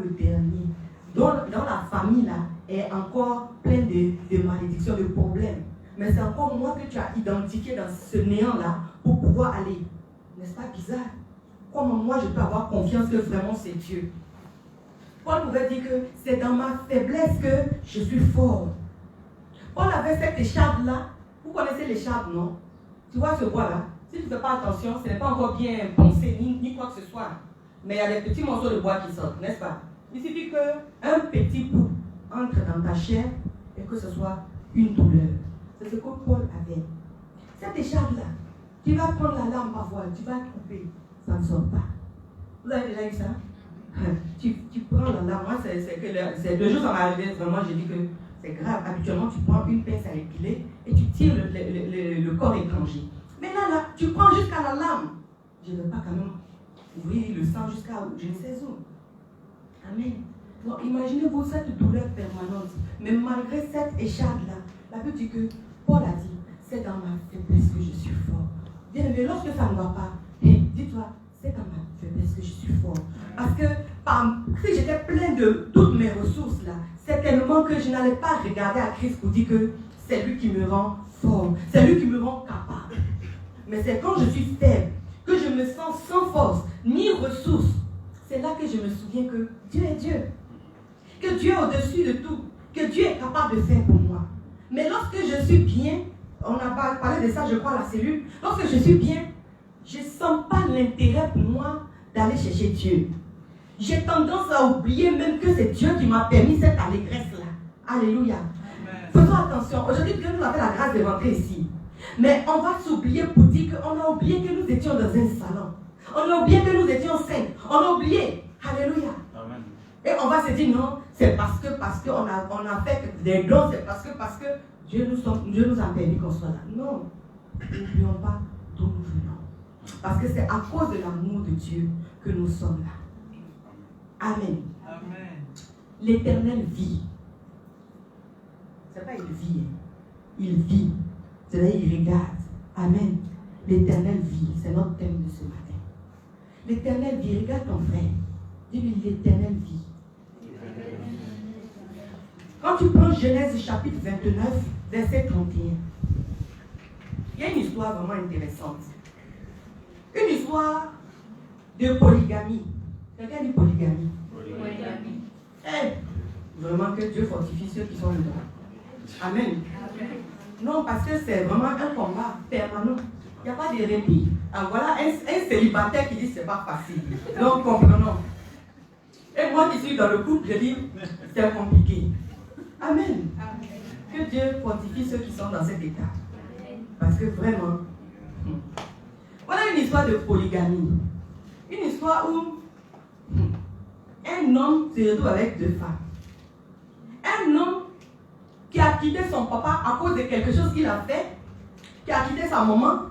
le dernier, dont la famille là est encore pleine de malédictions, de problèmes. Mais c'est encore moi que tu as identifié dans ce néant-là pour pouvoir aller. N'est-ce pas bizarre? Comment moi je peux avoir confiance que vraiment c'est Dieu? Paul pouvait dire que c'est dans ma faiblesse que je suis fort. Paul avait cette écharpe-là. Vous connaissez l'écharpe, non? Tu vois ce bois-là? Si tu ne fais pas attention, ce n'est pas encore bien poncé, ni quoi que ce soit. Mais il y a des petits morceaux de bois qui sortent, n'est-ce pas? Il suffit qu'un petit bout entre dans ta chair et que ce soit une douleur. C'est ce que Paul avait. Cette écharpe-là, tu vas prendre la lame parfois, tu vas couper, ça ne sort pas. Vous avez déjà eu ça? Tu prends la lame. Moi, c'est 2 jours, ça m'est arrivé, vraiment, j'ai dit que c'est grave. Habituellement, tu prends une pince à épiler et tu tires le corps étranger. Maintenant, là, tu prends jusqu'à la lame. Je ne veux pas quand même ouvrir le sang jusqu'à je ne sais où. Amen. Donc, imaginez-vous cette douleur permanente. Mais malgré cette écharpe-là, la Bible dit que Paul a dit, c'est dans ma faiblesse que je suis fort. Bien, mais lorsque ça ne va pas, dis-toi, c'est dans ma faiblesse que je suis fort. Parce que si j'étais plein de toutes mes ressources là, c'est tellement que je n'allais pas regarder à Christ pour dire que c'est lui qui me rend fort, c'est lui qui me rend capable. Mais c'est quand je suis faible, que je me sens sans force, ni ressources, c'est là que je me souviens que Dieu est Dieu. Que Dieu est au-dessus de tout, que Dieu est capable de faire pour moi. Mais lorsque je suis bien, on a parlé de ça, je crois, à la cellule, lorsque je suis bien, je ne sens pas l'intérêt pour moi d'aller chercher Dieu. J'ai tendance à oublier même que c'est Dieu qui m'a permis cette allégresse-là. Alléluia. Amen. Faisons attention. Aujourd'hui, Dieu nous a fait la grâce de rentrer ici. Mais on va s'oublier pour dire qu'on a oublié que nous étions dans un salon. On a oublié que nous étions saints. On a oublié. Alléluia. Amen. Et on va se dire non, c'est parce qu'on a fait des dons, c'est parce que Dieu nous a permis qu'on soit là. Non. N'oublions pas d'où nous venons. Parce que c'est à cause de l'amour de Dieu que nous sommes là. Amen. Amen. L'Éternel vit. C'est pas il vit. Il vit. C'est-à-dire il regarde. Amen. L'Éternel vit. C'est notre thème de ce matin. L'Éternel vit. Regarde ton frère. Dis-lui l'Éternel vit. Quand tu prends Genèse chapitre 29, verset 31, il y a une histoire vraiment intéressante. Une histoire de polygamie. Quelqu'un dit polygamie. Polygamie. Vraiment que Dieu fortifie ceux qui sont dedans. Amen. Amen. Non, parce que c'est vraiment un combat permanent. Il n'y a pas de répit. Alors voilà un célibataire qui dit que ce n'est pas facile. Donc comprenons. Et moi qui suis dans le couple, je dis c'est compliqué. Amen. Amen. Que Dieu fortifie ceux qui sont dans cet état. Parce que vraiment, voilà une histoire de polygamie. Une histoire où un homme se retrouve avec 2 femmes. Un homme qui a quitté son papa à cause de quelque chose qu'il a fait, qui a quitté sa maman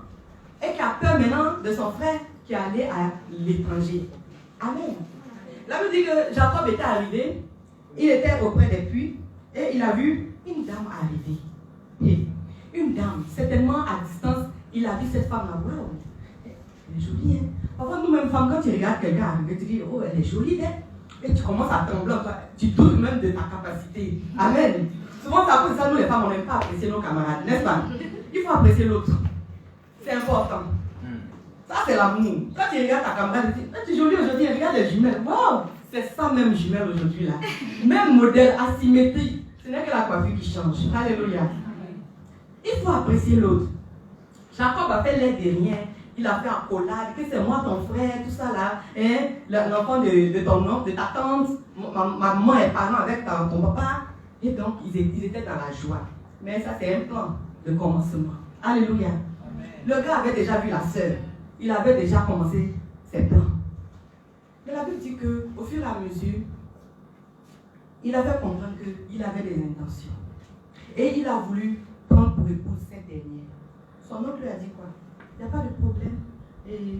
et qui a peur maintenant de son frère qui est allé à l'étranger. Amen. Là, on dit que Jacob était arrivé, il était auprès des puits et il a vu une dame arriver. Et une dame, certainement à distance, il a vu cette femme-là. Wow, elle est jolie, hein? Parfois, nous-mêmes, femmes, quand tu regardes quelqu'un arriver, tu dis, oh, elle est jolie, hein? Et tu commences à trembler, tu doutes même de ta capacité. Amen. Souvent, c'est à cause de ça, nous les femmes, on n'aime pas apprécier nos camarades, n'est-ce pas? Il faut apprécier l'autre. C'est important. Ça, c'est l'amour. Quand tu regardes ta camarade, tu dis, tu es jolie aujourd'hui, regarde les jumelles. Wow, c'est ça même jumelle aujourd'hui, là. Même modèle, asymétrique. Ce n'est que la coiffure qui change. Alléluia. Il faut apprécier l'autre. Jacob a fait l'air de rien. Il a fait accolade, que c'est moi ton frère, tout ça là, hein? L'enfant de ton oncle, de ta tante, ma maman est parent avec ton papa. Et donc, ils étaient dans la joie. Mais ça, c'est un plan de commencement. Alléluia. Amen. Le gars avait déjà vu la sœur. Il avait déjà commencé ses plans. Mais la Bible dit qu'au fur et à mesure, il avait compris qu'il avait des intentions. Et il a voulu prendre pour épouse cette dernière. Son oncle lui a dit quoi? Il n'y a pas de problème. Et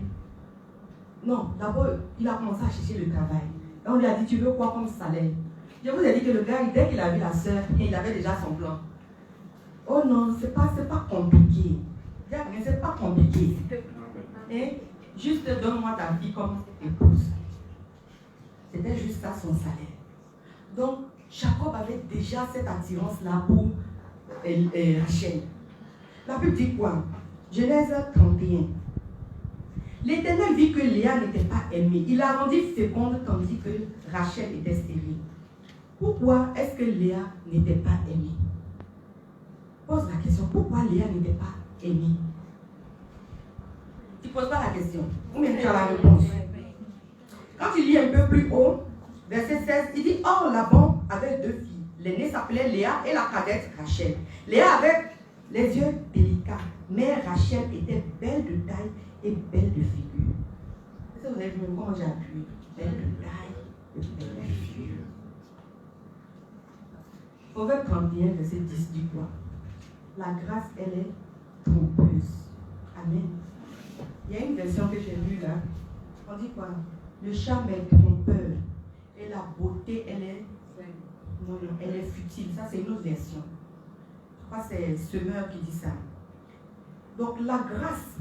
non, d'abord, il a commencé à chercher le travail. Et on lui a dit, tu veux quoi comme salaire? Je vous ai dit que le gars, dès qu'il a vu la sœur, il avait déjà son plan. Oh non, c'est pas compliqué. C'est pas compliqué. Et juste donne-moi ta fille comme épouse. C'était juste ça son salaire. Donc, Jacob avait déjà cette attirance-là pour Rachel. La Bible dit quoi? Genèse 31. L'Éternel vit que Léa n'était pas aimée. Il la rendit féconde tandis que Rachel était stérile. Pourquoi est-ce que Léa n'était pas aimée? Pose la question. Pourquoi Léa n'était pas aimée? Tu ne poses pas la question. Ou bien tu as la réponse. Quand tu lis un peu plus haut, verset 16, il dit, or Laban avait 2 filles. L'aînée s'appelait Léa et la cadette Rachel. Léa avait les yeux délicats, mais Rachel était belle de taille et belle de figure. Est-ce que vous avez vu comment j'ai appuyé? Belle de taille et belle de figure. Proverbe 31, verset 10 dit quoi? La grâce, elle est trompeuse. Amen. Il y a une version que j'ai lue là. On dit quoi? Le charme est trompeur et la beauté, elle est... Non, elle est futile. Ça, c'est une autre version. Je crois que c'est Semeur qui dit ça. Donc, la grâce,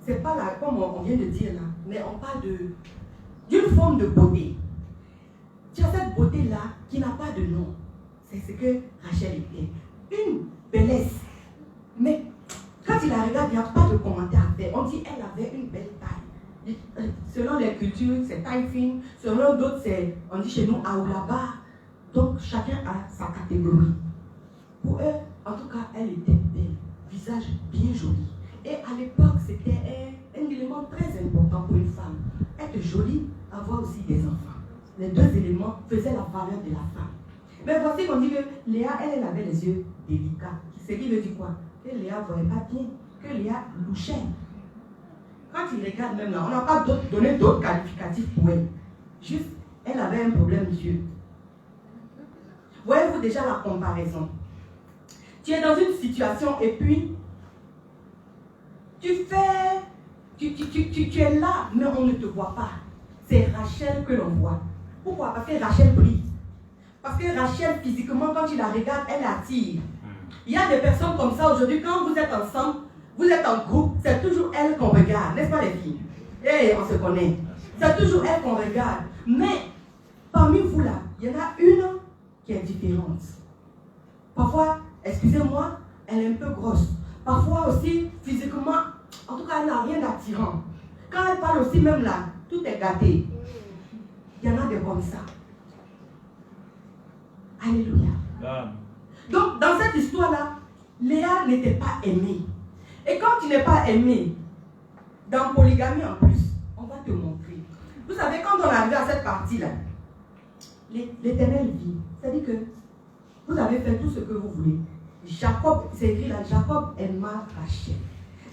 c'est pas là, comme on vient de dire là, mais on parle d'une forme de beauté. Tu as cette beauté-là qui n'a pas de nom. C'est ce que Rachel était. Une bellesse. Mais quand il la regarde, il n'y a pas de commentaire à faire. On dit qu'elle avait une belle taille. Selon les cultures, c'est taille fine. Selon d'autres, c'est, on dit chez nous, Aoulaba. Donc, chacun a sa catégorie. Pour eux, en tout cas, elle était belle. Visage bien joli. Et à l'époque, c'était un élément très important pour une femme. Être jolie, avoir aussi des enfants. Les 2 éléments faisaient la valeur de la femme. Mais voici qu'on dit que Léa, elle avait les yeux délicats. Ce qui veut dire quoi? Que Léa ne voyait pas bien, que Léa louchait. Quand il regarde même là, on n'a pas donné d'autres qualificatifs pour elle. Juste, elle avait un problème d'yeux. Voyez-vous déjà la comparaison? Tu es dans une situation et puis tu es là, mais on ne te voit pas. C'est Rachel que l'on voit. Pourquoi? Parce que Rachel brille. Parce que Rachel, physiquement, quand tu la regardes, elle attire. Il y a des personnes comme ça aujourd'hui, quand vous êtes ensemble, vous êtes en groupe, c'est toujours elle qu'on regarde, n'est-ce pas les filles? Et on se connaît. C'est toujours elle qu'on regarde. Mais, parmi vous là, il y en a une qui est différente. Parfois, excusez-moi, elle est un peu grosse. Parfois aussi, physiquement, en tout cas, elle n'a rien d'attirant. Quand elle parle aussi, même là, tout est gâté. Il y en a des comme ça. Alléluia. Donc, dans cette histoire-là, Léa n'était pas aimée. Et quand tu n'es pas aimé, dans polygamie en plus, on va te montrer. Vous savez, quand on arrive à cette partie-là, l'Éternel dit, c'est-à-dire que vous avez fait tout ce que vous voulez. Jacob, c'est écrit là, Jacob aima Rachel.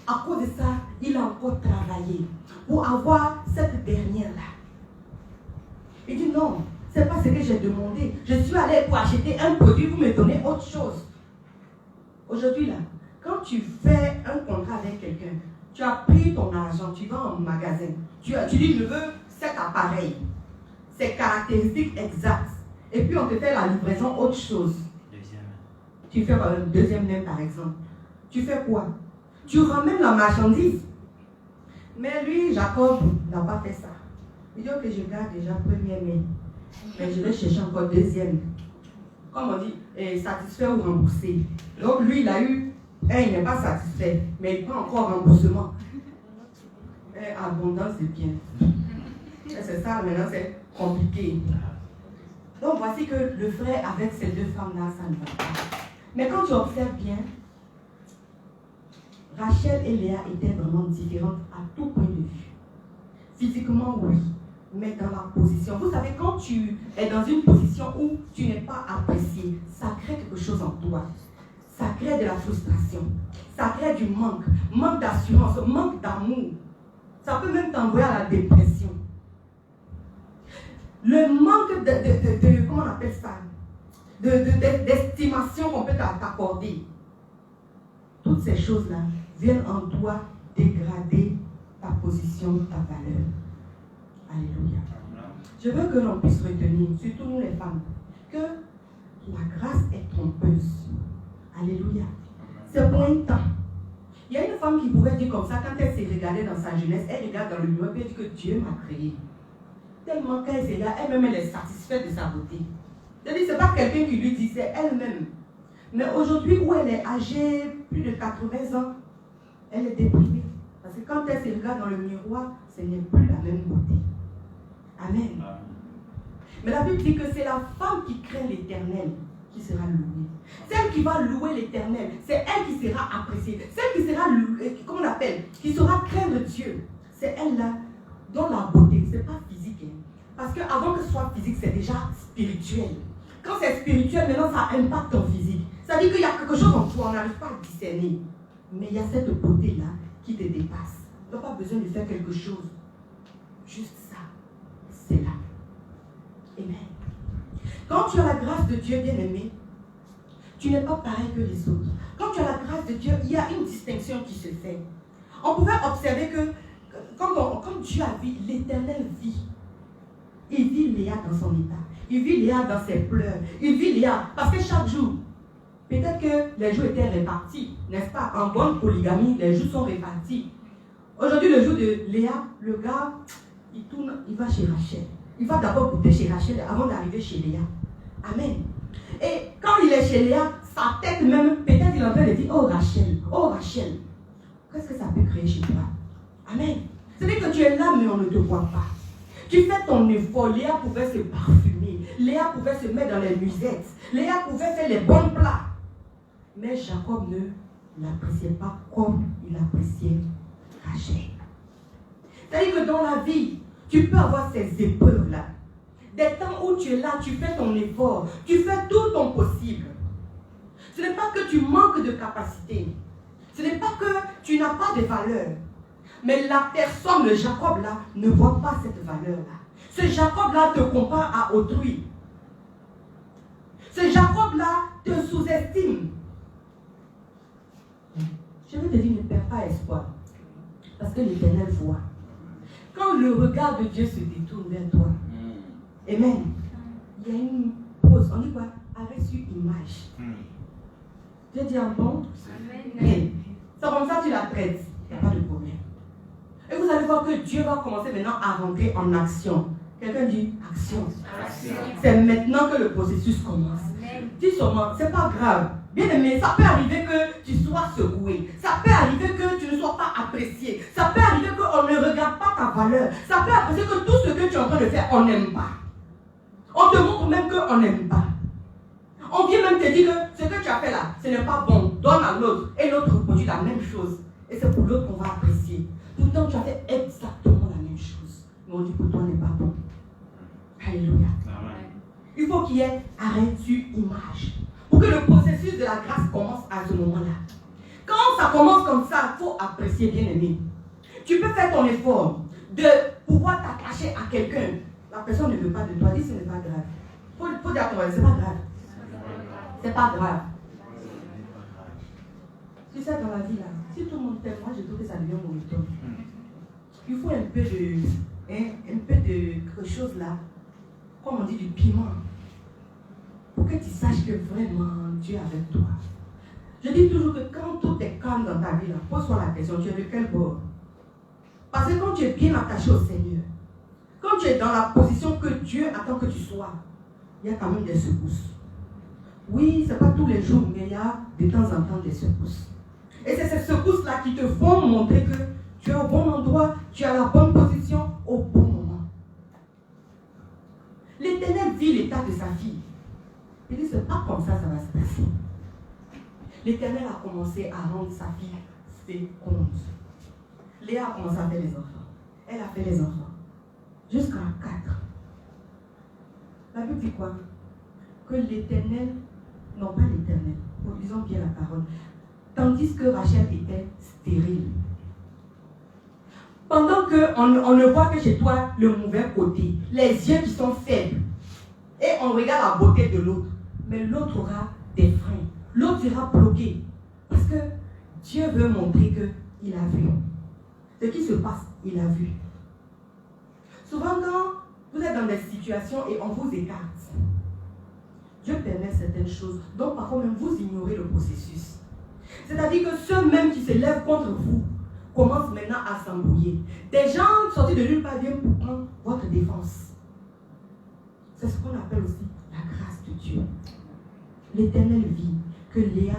À cause de ça, il a encore travaillé pour avoir cette dernière-là. Il dit non, c'est pas ce que j'ai demandé. Je suis allé pour acheter un produit, vous me donnez autre chose. Aujourd'hui là, quand tu fais un contrat avec quelqu'un, tu as pris ton argent, tu vas en magasin, tu dis je veux cet appareil, ses caractéristiques exactes, et puis on te fait la livraison autre chose. Tu fais un deuxième main par exemple. Tu fais quoi? Tu ramènes la marchandise. Mais lui, Jacob, n'a pas fait ça. Il dit que je garde déjà première main. Mais je vais chercher encore deuxième. Comme on dit, satisfait ou remboursé. Donc lui, il a eu, il n'est pas satisfait, mais il prend encore remboursement. Abondance de biens. C'est ça, maintenant c'est compliqué. Donc voici que le frère avec ces 2 femmes-là, ça ne va pas. Mais quand tu observes bien, Rachel et Léa étaient vraiment différentes à tout point de vue. Physiquement, oui, mais dans la position. Vous savez, quand tu es dans une position où tu n'es pas apprécié, ça crée quelque chose en toi. Ça crée de la frustration. Ça crée du manque d'assurance, manque d'amour. Ça peut même t'envoyer à la dépression. Le manque de comment on appelle ça? D'estimation qu'on peut t'accorder. Toutes ces choses-là viennent en toi dégrader ta position, ta valeur. Alléluia. Je veux que l'on puisse retenir, surtout nous les femmes, que la grâce est trompeuse. Alléluia. C'est pour un temps. Il y a une femme qui pourrait dire comme ça, quand elle s'est regardée dans sa jeunesse, elle regarde dans le miroir et elle dit que Dieu m'a créé. tellement quand elle est là, elle-même elle est satisfaite de sa beauté. C'est-à-dire, ce n'est pas quelqu'un qui lui dit, c'est elle-même. Mais aujourd'hui, où elle est âgée, plus de 80 ans, elle est déprimée. Parce que quand elle se regarde dans le miroir, ce n'est plus la même beauté. Amen. Mais la Bible dit que c'est la femme qui craint l'Éternel qui sera louée. Celle qui va louer l'Éternel, c'est elle qui sera appréciée. Celle qui sera louée, comment on appelle, qui saura craindre Dieu. C'est elle-là, dont la beauté, ce n'est pas physique. Hein. Parce qu'avant que ce soit physique, c'est déjà spirituel. Quand c'est spirituel, maintenant ça impacte ton physique. Ça veut dire qu'il y a quelque chose en toi, on n'arrive pas à discerner. Mais il y a cette beauté-là qui te dépasse. Tu n'as pas besoin de faire quelque chose. Juste ça, c'est là. Amen. Quand tu as la grâce de Dieu, bien-aimé, tu n'es pas pareil que les autres. Quand tu as la grâce de Dieu, il y a une distinction qui se fait. On pouvait observer que quand Dieu a vu, l'Éternel vit. Il vit Léa dans son état. Il vit Léa dans ses pleurs. Il vit Léa. Parce que chaque jour, peut-être que les jours étaient répartis, n'est-ce pas? En bonne polygamie, les jours sont répartis. Aujourd'hui, le jour de Léa, le gars, il tourne, il va chez Rachel. Il va d'abord goûter chez Rachel avant d'arriver chez Léa. Amen. Et quand il est chez Léa, sa tête même, peut-être il est en train de dire, oh Rachel, qu'est-ce que ça peut créer chez toi? Amen. C'est-à-dire que tu es là, mais on ne te voit pas. Tu fais ton effort. Léa pouvait se parfumer. Léa pouvait se mettre dans les musettes. Léa pouvait faire les bons plats. Mais Jacob ne l'appréciait pas comme il appréciait Rachel. C'est-à-dire que dans la vie, tu peux avoir ces épreuves-là. Des temps où tu es là, tu fais ton effort. Tu fais tout ton possible. Ce n'est pas que tu manques de capacité. Ce n'est pas que tu n'as pas de valeur. Mais la personne, le Jacob-là, ne voit pas cette valeur-là. Ce Jacob-là te compare à autrui. Ce Jacob-là te sous-estime. Je veux te dire, ne perds pas espoir. Parce que l'Éternel voit. Quand le regard de Dieu se détourne vers toi, amen, il y a une pause. On dit quoi? Arrêt sur image. Dieu dit un bon? Amen. C'est comme ça que tu la traites. Il n'y a pas de problème. Et vous allez voir que Dieu va commencer maintenant à rentrer en action. Quelqu'un dit action. C'est maintenant que le processus commence. Dis seulement, c'est pas grave. Bien aimé, ça peut arriver que tu sois secoué. Ça peut arriver que tu ne sois pas apprécié. Ça peut arriver qu'on ne regarde pas ta valeur. Ça peut arriver que tout ce que tu es en train de faire, on n'aime pas. On te montre même qu'on n'aime pas. On vient même te dire que ce que tu as fait là, ce n'est pas bon. Donne à l'autre. Et l'autre produit la même chose. Et c'est pour l'autre qu'on va apprécier. Pourtant, tu as fait exactement la même chose. Mais on dit pour toi n'est pas bon. Alléluia. Amen. Il faut qu'il y ait arrêt sur image. Pour que le processus de la grâce commence à ce moment-là. Quand ça commence comme ça, il faut apprécier, bien aimé. Tu peux faire ton effort de pouvoir t'attacher à quelqu'un. La personne ne veut pas de toi. Dis ce n'est pas grave. Il faut dire à ton mari, c'est pas grave. C'est pas grave. Tu sais, dans la vie là, si tout le monde t'aime, moi je trouve que ça devient monotone. Il faut un peu de quelque chose là, comme on dit du piment, pour que tu saches que vraiment Dieu est avec toi. Je dis toujours que quand tout est calme dans ta vie là, pose-toi la question, tu es de quel bord? Parce que quand tu es bien attaché au Seigneur, quand tu es dans la position que Dieu attend que tu sois, il y a quand même des secousses. Oui, ce n'est pas tous les jours, mais il y a de temps en temps des secousses. Et c'est ces secousses-là qui te font montrer que tu es au bon endroit, tu es à la bonne position, au bon moment. L'Éternel vit l'état de sa fille. Il dit, c'est pas comme ça va se passer. L'Éternel a commencé à rendre sa fille féconde. Léa a commencé à faire les enfants. Elle a fait les enfants. Jusqu'à 4. La Bible dit quoi? Que l'Éternel, non pas l'Éternel, disons bien la parole, tandis que Rachel était stérile. Pendant qu'on ne voit que chez toi le mauvais côté, les yeux qui sont faibles, et on regarde la beauté de l'autre, mais l'autre aura des freins, l'autre sera bloqué, parce que Dieu veut montrer qu'il a vu. Ce qui se passe, il a vu. Souvent quand vous êtes dans des situations et on vous écarte, Dieu permet certaines choses, donc parfois même vous ignorez le processus. C'est-à-dire que ceux même qui se lèvent contre vous commencent maintenant à s'embrouiller. Des gens sortis de nulle part viennent pour prendre votre défense. C'est ce qu'on appelle aussi la grâce de Dieu. L'Éternel vit que Léa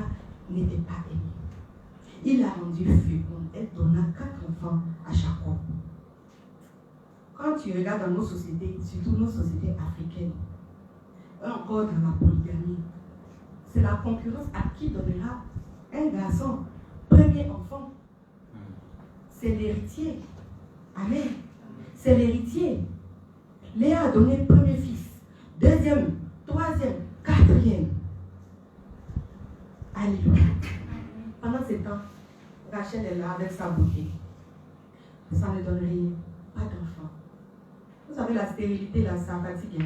n'était pas aimée. Il a rendu féconde. Elle donna 4 enfants à Jacob. Quand tu regardes dans nos sociétés, surtout nos sociétés africaines, encore dans la polygamie, c'est la concurrence à qui donnera un garçon, premier enfant. C'est l'héritier. Amen. C'est l'héritier. Léa a donné premier fils, deuxième, troisième, quatrième. Alléluia. Pendant ce temps, Rachel est là avec sa beauté. Ça ne donne rien, pas d'enfant. Vous savez, la stérilité, là, ça fatigue.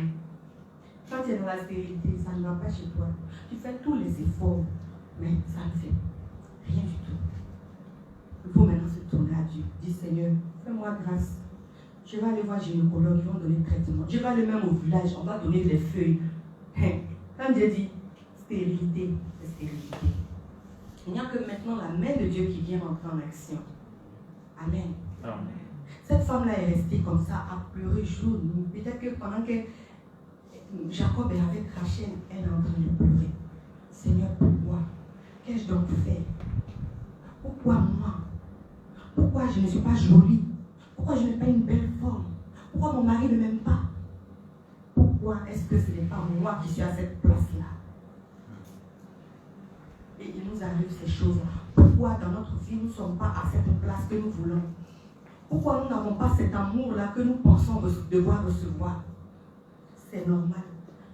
Quand tu es dans la stérilité, ça ne va pas chez toi. Tu fais tous les efforts, mais ça ne fait rien du tout. Il faut maintenant se tourner à Dieu. Dis Seigneur, fais-moi grâce. Je vais aller voir gynécologue, ils vont donner traitement. Je vais aller même au village, on va donner les feuilles. Quand Dieu dit stérilité, c'est stérilité. Il n'y a que maintenant la main de Dieu qui vient entrer en action. Amen. Amen. Cette femme-là est restée comme ça, à pleurer jour, nuit. Peut-être que pendant que Jacob est avec Rachel, elle est en train de pleurer. Seigneur, pourquoi? Qu'ai-je donc fait? Pourquoi moi? Pourquoi je ne suis pas jolie? Pourquoi je n'ai pas une belle forme? Pourquoi mon mari ne m'aime pas? Pourquoi est-ce que ce n'est pas moi qui suis à cette place-là? Et il nous arrive ces choses. Pourquoi dans notre vie nous ne sommes pas à cette place que nous voulons? Pourquoi nous n'avons pas cet amour-là que nous pensons devoir recevoir? C'est normal.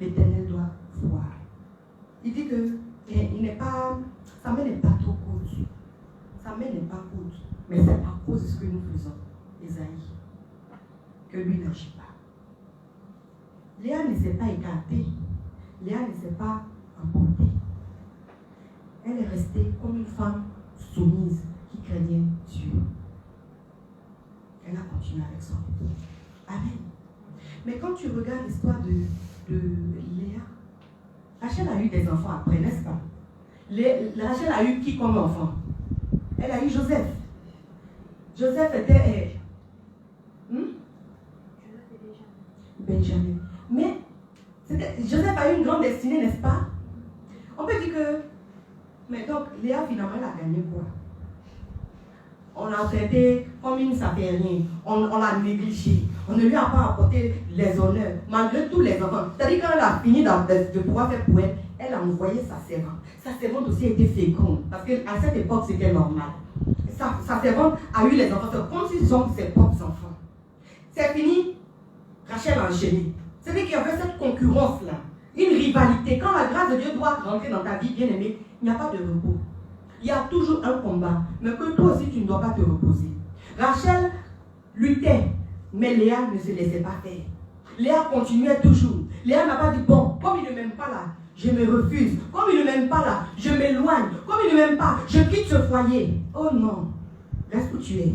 L'Éternel doit voir. Il dit que sa main n'est pas trop courte. Sa main n'est pas courte. Mais c'est à cause de ce que nous faisons, Esaïe, que lui n'agit pas. Léa ne s'est pas écartée. Léa ne s'est pas emportée. Elle est restée comme une femme soumise qui craignait Dieu. Elle a continué avec son époux. Amen. Mais quand tu regardes l'histoire de Léa, Rachel a eu des enfants après, n'est-ce pas? Rachel a eu qui comme enfant? Elle a eu Joseph. Joseph était Benjamin. Mais Joseph a eu une grande destinée, n'est-ce pas? On peut dire que... Mais donc, Léa, finalement, elle a gagné quoi? On l'a traité comme une sapérienne. On l'a négligée. On ne lui a pas apporté les honneurs, malgré tous les enfants. C'est-à-dire quand elle a fini de pouvoir faire pour elle, elle a envoyé sa servante. Sa servante aussi était féconde, parce qu'à cette époque, c'était normal. Sa servante a eu les enfants, c'est comme si ce sont ses propres enfants. C'est fini, Rachel a enchaîné. C'est-à-dire qu'il y avait cette concurrence-là, une rivalité. Quand la grâce de Dieu doit rentrer dans ta vie, bien aimée, il n'y a pas de repos. Il y a toujours un combat, mais que toi aussi, tu ne dois pas te reposer. Rachel luttait, mais Léa ne se laissait pas faire. Léa continuait toujours. Léa n'a pas dit, bon, comme il ne m'aime pas là, je me refuse. Comme il ne m'aime pas là, je m'éloigne. Comme il ne m'aime pas, je quitte ce foyer. Oh non, reste où tu es.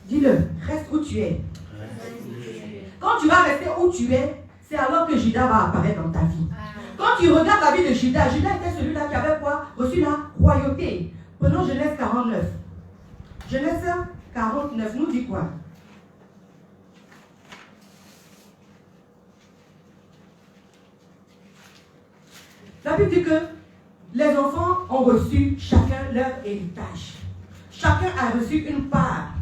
Dis-le, reste où tu es. Quand tu vas rester où tu es, c'est alors que Judas va apparaître dans ta vie. Quand tu regardes la vie de Judas, Judas était celui-là qui avait quoi? Reçu la royauté. Prenons Genèse 49. Genèse 49 nous dit quoi? La Bible dit que les enfants ont reçu chacun leur héritage. Chacun a reçu une part.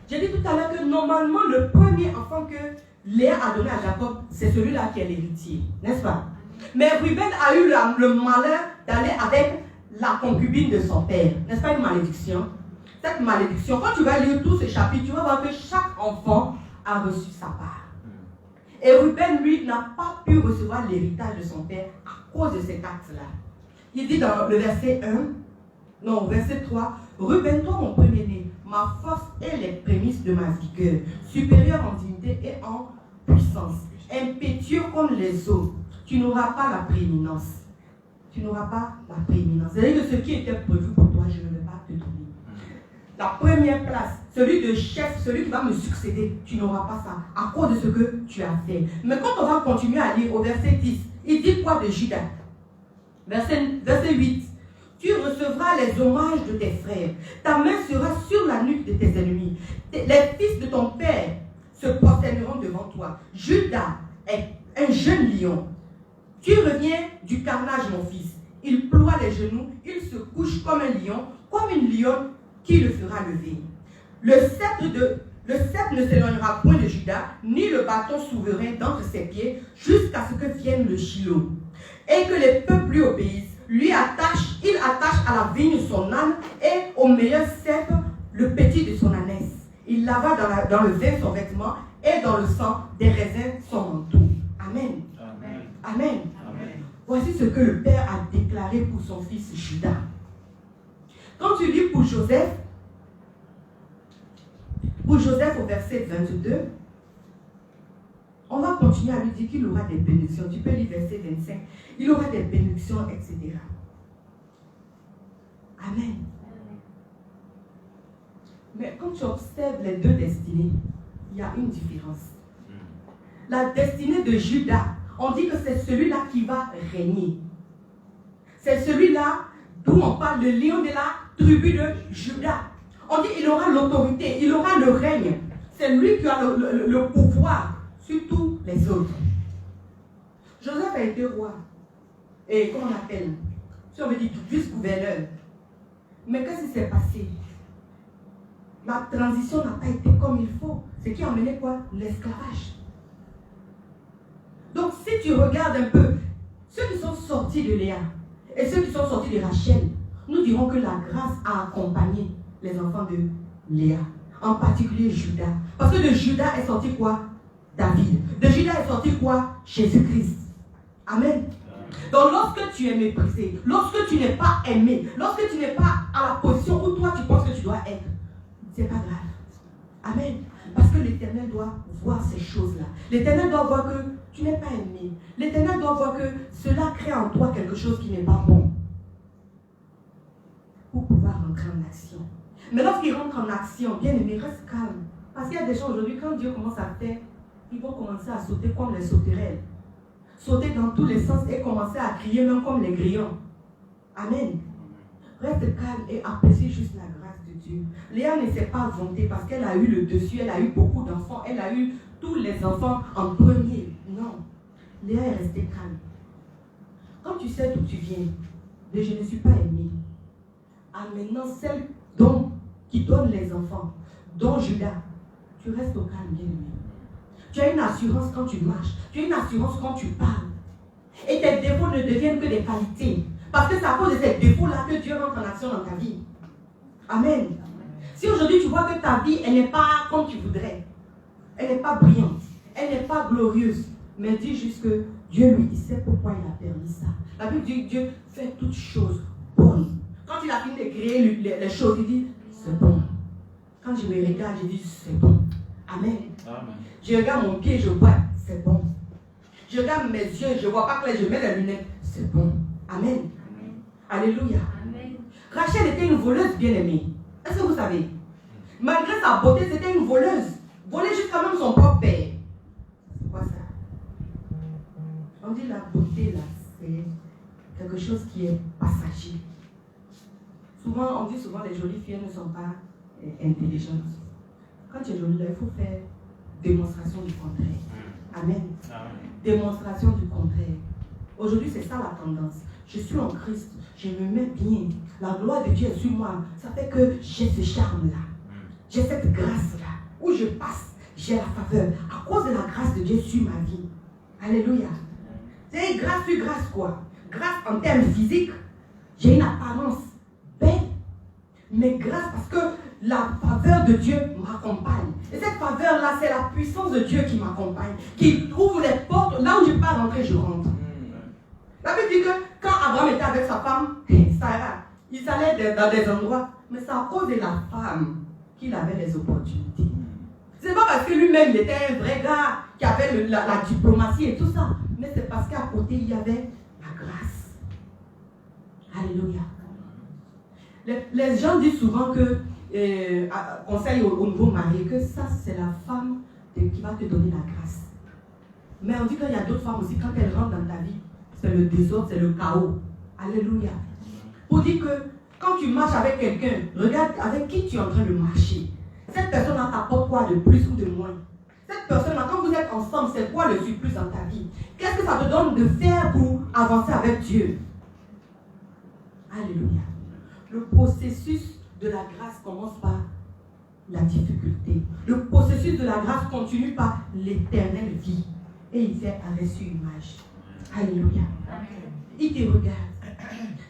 J'ai dit tout à l'heure que normalement le premier enfant que Léa a donné à Jacob, c'est celui-là qui est l'héritier, n'est-ce pas? Mais Ruben a eu le malheur d'aller avec la concubine de son père. N'est-ce pas une malédiction? Cette malédiction, quand tu vas lire tout ce chapitre, tu vas voir que chaque enfant a reçu sa part. Et Ruben, lui, n'a pas pu recevoir l'héritage de son père à cause de cet acte-là. Il dit dans le verset 3, Ruben, toi mon premier-né, ma force est les prémices de ma vigueur, supérieure en dignité et en puissance, impétueux comme les eaux. Tu n'auras pas la prééminence. Tu n'auras pas la prééminence. C'est-à-dire que ce qui était prévu pour toi, je ne vais pas te donner. La première place, celui de chef, celui qui va me succéder, tu n'auras pas ça à cause de ce que tu as fait. Mais quand on va continuer à lire au verset 10, il dit quoi de Judas? Verset 8. Tu recevras les hommages de tes frères. Ta main sera sur la nuque de tes ennemis. Les fils de ton père se prosterneront devant toi. Judas est un jeune lion. Tu reviens du carnage, mon fils. Il ploie les genoux, il se couche comme un lion, comme une lionne qui le fera lever. Le sceptre ne s'éloignera point de Juda, ni le bâton souverain d'entre ses pieds, jusqu'à ce que vienne le Shiloh. Et que les peuples lui obéissent. Il attache à la vigne son âne et au meilleur cep le petit de son ânesse. Il lava dans le vin son vêtement et dans le sang des raisins son manteau. Amen. Amen. Amen. Amen. Voici ce que le Père a déclaré pour son fils Judas. Quand tu lis pour Joseph au verset 22, on va continuer à lui dire qu'il aura des bénédictions. Tu peux lire verset 25. Il aura des bénédictions, etc. Amen. Mais quand tu observes les deux destinées, il y a une différence. La destinée de Judas, on dit que c'est celui-là qui va régner. C'est celui-là d'où on parle de lion de la tribu de Judas. On dit qu'il aura l'autorité, il aura le règne. C'est lui qui a le pouvoir sur tous les autres. Joseph a été roi. Et comment on appelle? Si on veut dire vice-gouverneur. Mais qu'est-ce qui s'est passé? La transition n'a pas été comme il faut. Ce qui a amené quoi? L'esclavage. Donc si tu regardes un peu, ceux qui sont sortis de Léa et ceux qui sont sortis de Rachel, nous dirons que la grâce a accompagné les enfants de Léa, en particulier Judas. Parce que de Judas est sorti quoi? David. De Judas est sorti quoi? Jésus-Christ. Amen. Donc lorsque tu es méprisé, lorsque tu n'es pas aimé, lorsque tu n'es pas à la position où toi tu penses que tu dois être, c'est pas grave. Amen. Parce que l'Éternel doit voir ces choses-là. L'Éternel doit voir que tu n'es pas aimé. L'Éternel doit voir que cela crée en toi quelque chose qui n'est pas bon. Pour pouvoir rentrer en action. Mais lorsqu'il rentre en action, bien aimé, reste calme. Parce qu'il y a des gens aujourd'hui, quand Dieu commence à faire, ils vont commencer à sauter comme les sauterelles. Sauter dans tous les sens et commencer à crier même comme les grillons. Amen. Reste calme et apprécie juste la grâce de Dieu. Léa ne s'est pas vantée parce qu'elle a eu le dessus, elle a eu beaucoup d'enfants, elle a eu tous les enfants en premier. Non. Léa est restée calme. Quand tu sais d'où tu viens, de je ne suis pas aimée. Ah, maintenant, celle qui donne les enfants, dont Judas, tu restes au calme, bien aimé. Tu as une assurance quand tu marches, tu as une assurance quand tu parles. Et tes défauts ne deviennent que des qualités. Parce que c'est à cause de ces défauts-là que Dieu rentre en action dans ta vie. Amen. Si aujourd'hui tu vois que ta vie, elle n'est pas comme tu voudrais, elle n'est pas brillante, elle n'est pas glorieuse, mais dis juste que Dieu, lui, il sait pourquoi il a permis ça. La Bible dit que Dieu fait toutes choses bonnes. Quand il a fini de créer les choses, il dit, c'est bon. Quand je me regarde, je dis, c'est bon. Amen. Amen. Je regarde mon pied, je vois, c'est bon. Je regarde mes yeux, je ne vois pas clair, je mets les lunettes, c'est bon. Amen. Amen. Alléluia. Amen. Rachel était une voleuse bien-aimée. Est-ce que vous savez? Malgré sa beauté, c'était une voleuse. Volée jusqu'à même son propre père. C'est quoi ça? On dit la beauté, là, c'est quelque chose qui est passager. On dit souvent les jolies filles ne sont pas intelligentes. Quand tu es jolie, là, il faut faire démonstration du contraire. Amen. Amen. Démonstration du contraire. Aujourd'hui, c'est ça la tendance. Je suis en Christ, je me mets bien. La gloire de Dieu est sur moi. Ça fait que j'ai ce charme-là. J'ai cette grâce-là. Où je passe, j'ai la faveur. À cause de la grâce de Dieu sur ma vie. Alléluia. C'est grâce sur grâce quoi? Grâce en termes physiques. J'ai une apparence belle. Mais grâce parce que la faveur de Dieu m'accompagne. Et cette faveur-là, c'est la puissance de Dieu qui m'accompagne. Qui ouvre les portes. Là où je ne peux pas rentrer, je rentre. La Bible dit que quand Abraham était avec sa femme, Sarah, ils allaient dans des endroits. Mais c'est à cause de la femme qu'il avait les opportunités. Ce n'est pas parce que lui-même il était un vrai gars qui avait la diplomatie et tout ça. Mais c'est parce qu'à côté, il y avait la grâce. Alléluia. Les gens disent souvent que, conseil au nouveau marié, que ça c'est la femme qui va te donner la grâce. Mais on dit qu'il y a d'autres femmes aussi, quand elles rentrent dans ta vie, c'est le désordre, c'est le chaos. Alléluia. Pour dire que quand tu marches avec quelqu'un, regarde avec qui tu es en train de marcher. Cette personne t'apporte quoi de plus ou de moins? Cette cette personne-là, quand vous êtes ensemble, c'est quoi le surplus dans ta vie? Qu'est-ce que ça te donne de faire pour avancer avec Dieu? Alléluia. Le processus de la grâce commence par la difficulté. Le processus de la grâce continue par l'éternelle vie. Et il fait arrêt sur image. Alléluia. Il te regarde.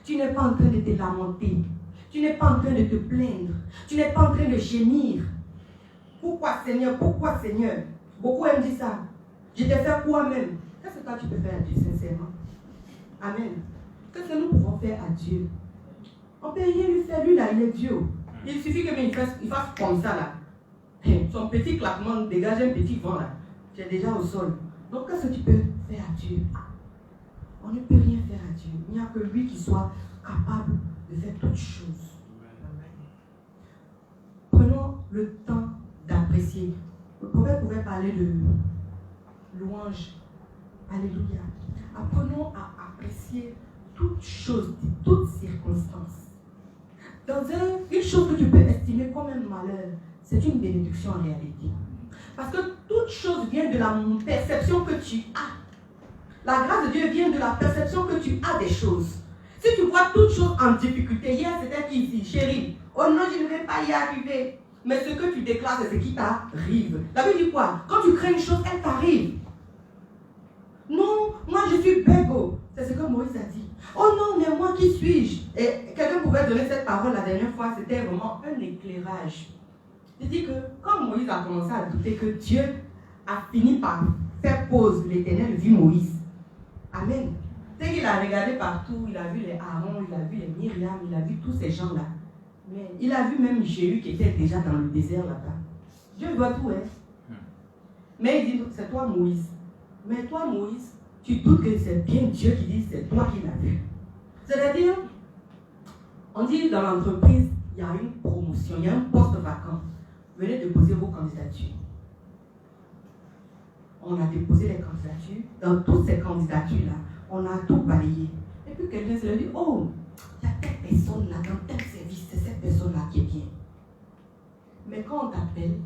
Tu n'es pas en train de te lamenter. Tu n'es pas en train de te plaindre. Tu n'es pas en train de gémir. Pourquoi Seigneur? Pourquoi Seigneur? Beaucoup aiment dire ça. Je t'ai fait quoi même? Qu'est-ce que toi tu peux faire à Dieu sincèrement? Amen. Qu'est-ce que nous pouvons faire à Dieu? On ne peut rien lui faire. Lui là, il est Dieu. Il suffit qu'il fasse comme ça là. Son petit claquement dégage un petit vent là. Tu es déjà au sol. Donc qu'est-ce que tu peux faire à Dieu? On ne peut rien faire à Dieu. Il n'y a que lui qui soit capable de faire toutes choses. Prenons le temps d'apprécier. Le prophète pouvait parler de louange. Alléluia. Apprenons à apprécier toutes choses, toutes circonstances. Une chose que tu peux estimer comme un malheur, c'est une bénédiction en réalité. Parce que toute chose vient de la perception que tu as. La grâce de Dieu vient de la perception que tu as des choses. Si tu vois toute chose en difficulté, hier c'était qui ici? Chérie, oh non, je ne vais pas y arriver. Mais ce que tu déclares, c'est ce qui t'arrive. La Bible dit quoi? Quand tu crains une chose, elle t'arrive. Non, moi je suis bégo. C'est ce que Moïse a dit. Oh non, mais moi qui suis-je? Et quelqu'un pouvait donner cette parole la dernière fois, c'était vraiment un éclairage. Je dis que quand Moïse a commencé à douter que Dieu a fini par faire pause, l'Éternel vit Moïse. Amen. C'est qu'il a regardé partout, il a vu les Aaron, il a vu les Myriam, il a vu tous ces gens-là. Mais il a vu même Jéhu qui était déjà dans le désert là-bas. Dieu voit tout, hein. Mais il dit, c'est toi Moïse. Mais toi Moïse, tu doutes que c'est bien Dieu qui dit, c'est toi qui l'as vu. C'est-à-dire, on dit dans l'entreprise, il y a une promotion, il y a un poste vacant. Venez déposer vos candidatures. On a déposé les candidatures. Dans toutes ces candidatures-là, on a tout balayé. Et puis quelqu'un se dit, oh, il y a telle personne là, dans tel service, c'est cette personne-là qui est bien. Mais quand on t'appelle,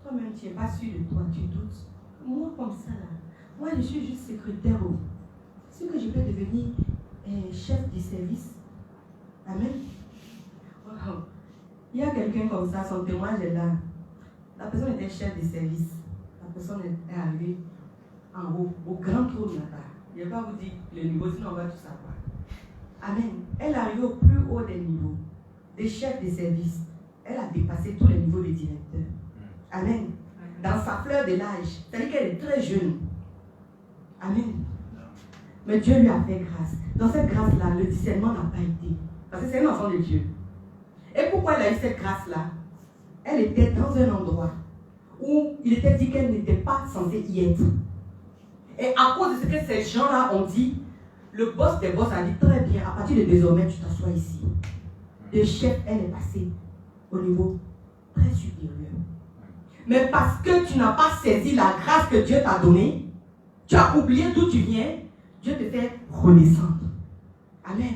toi-même, tu n'es pas sûr de toi, tu doutes. Moi, comme ça, là, moi, je suis juste secrétaire. Est-ce que je peux devenir chef du service? Amen. Wow. Il y a quelqu'un comme ça, son témoignage est là. La personne était chef de service. La personne est arrivée en haut, au grand trône là-bas. Je ne vais pas vous dire le niveau, sinon on va tout savoir. Amen. Elle est arrivée au plus haut des niveaux, des chefs de service. Elle a dépassé tous les niveaux des directeurs. Amen. Dans sa fleur de l'âge, c'est-à-dire qu'elle est très jeune. Amen. Mais Dieu lui a fait grâce. Dans cette grâce-là, le discernement n'a pas été. Parce que c'est un enfant de Dieu. Et pourquoi elle a eu cette grâce-là? Elle était dans un endroit où il était dit qu'elle n'était pas censée y être. Et à cause de ce que ces gens-là ont dit, le boss des boss a dit très bien, à partir de désormais, tu t'assois ici. De chef, elle est passée au niveau très supérieur. Mais parce que tu n'as pas saisi la grâce que Dieu t'a donnée, tu as oublié d'où tu viens, Dieu te fait redescendre. Amen.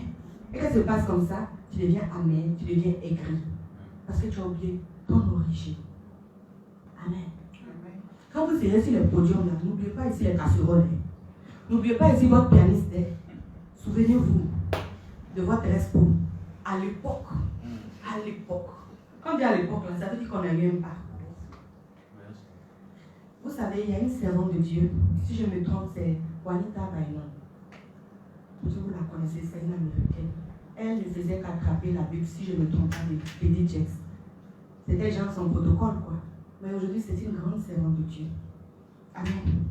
Et quand ça se passe comme ça, tu deviens amer, tu deviens aigri. Parce que tu as oublié ton origine. Amen. Quand vous serez sur les podiums, n'oubliez pas ici les casseroles. N'oubliez pas ici votre pianiste. Souvenez-vous de votre espoir à l'époque. À l'époque. Quand on dit à l'époque, ça veut dire qu'on n'a eu un parcours. Vous savez, il y a une servante de Dieu. Si je me trompe, c'est Juanita Bainon. Vous la connaissez, c'est une américaine. Elle ne faisait qu'attraper la Bible, si je ne me trompe pas, de P.D. Jakes. C'était genre son protocole, quoi. Mais aujourd'hui, c'est une grande servante de Dieu. Amen.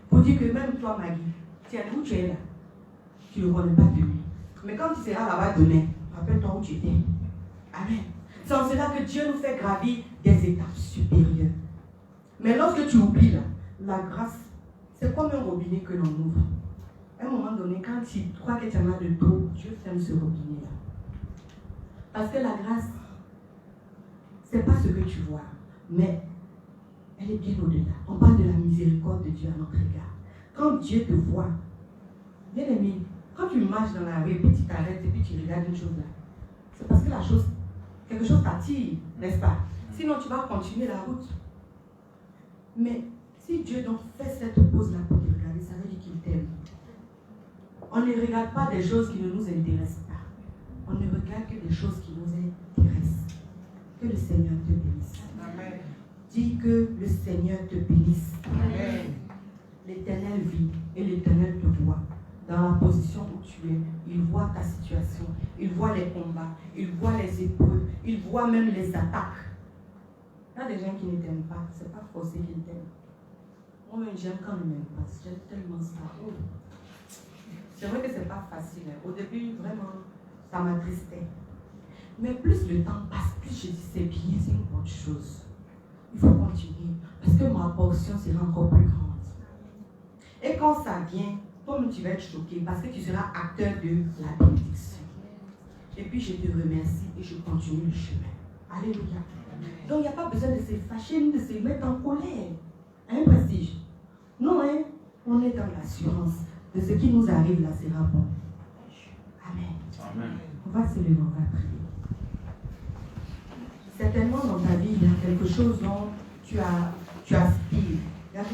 Pour dire que même toi, Maggie, tiens, où tu es là, tu ne connais pas de lui. Mais quand tu seras là-bas demain, rappelle-toi où tu étais. Amen. C'est en cela que Dieu nous fait gravir des étapes supérieures. Mais lorsque tu oublies là, la grâce, c'est comme un robinet que l'on ouvre. À un moment donné, quand tu crois que tu en as de trop, Dieu ferme ce robinet-là. Parce que la grâce, c'est pas ce que tu vois, mais elle est bien au-delà. On parle de la miséricorde de Dieu à notre égard. Quand Dieu te voit, bien aimé, quand tu marches dans la rue, puis tu t'arrêtes et puis tu regardes une chose là, c'est parce que la chose, quelque chose t'attire, n'est-ce pas? Sinon, tu vas continuer la route. Mais si Dieu donc fait cette pause-là pour te regarder, ça veut dire qu'il t'aime. On ne regarde pas des choses qui ne nous intéressent pas. On ne regarde que des choses qui nous intéressent. Que le Seigneur te bénisse. Amen. Dis que le Seigneur te bénisse. Amen. L'Éternel vit et l'Éternel te voit. Dans la position où tu es, il voit ta situation, il voit les combats, il voit les épreuves, il voit même les attaques. Il y a des gens qui ne t'aiment pas, ce n'est pas forcé qu'ils t'aiment. Moi-même, j'aime quand ils ne m'aiment pas, j'aime tellement ça. Oh. C'est vrai que ce n'est pas facile. Au début, vraiment, ça m'attristait. Mais plus le temps passe, plus je dis c'est bien, c'est une bonne chose. Il faut continuer, parce que ma portion sera encore plus grande. Et quand ça vient, toi-même tu vas être choqué, parce que tu seras acteur de la bénédiction. Et puis je te remercie et je continue le chemin. Alléluia. Donc il n'y a pas besoin de se fâcher ni de se mettre en colère. Un prestige. Non, hein? On est dans l'assurance de ce qui nous arrive là sera bon. Amen. Amen. On va se lever, on va prier. Certainement dans ta vie, il y a quelque chose dont tu as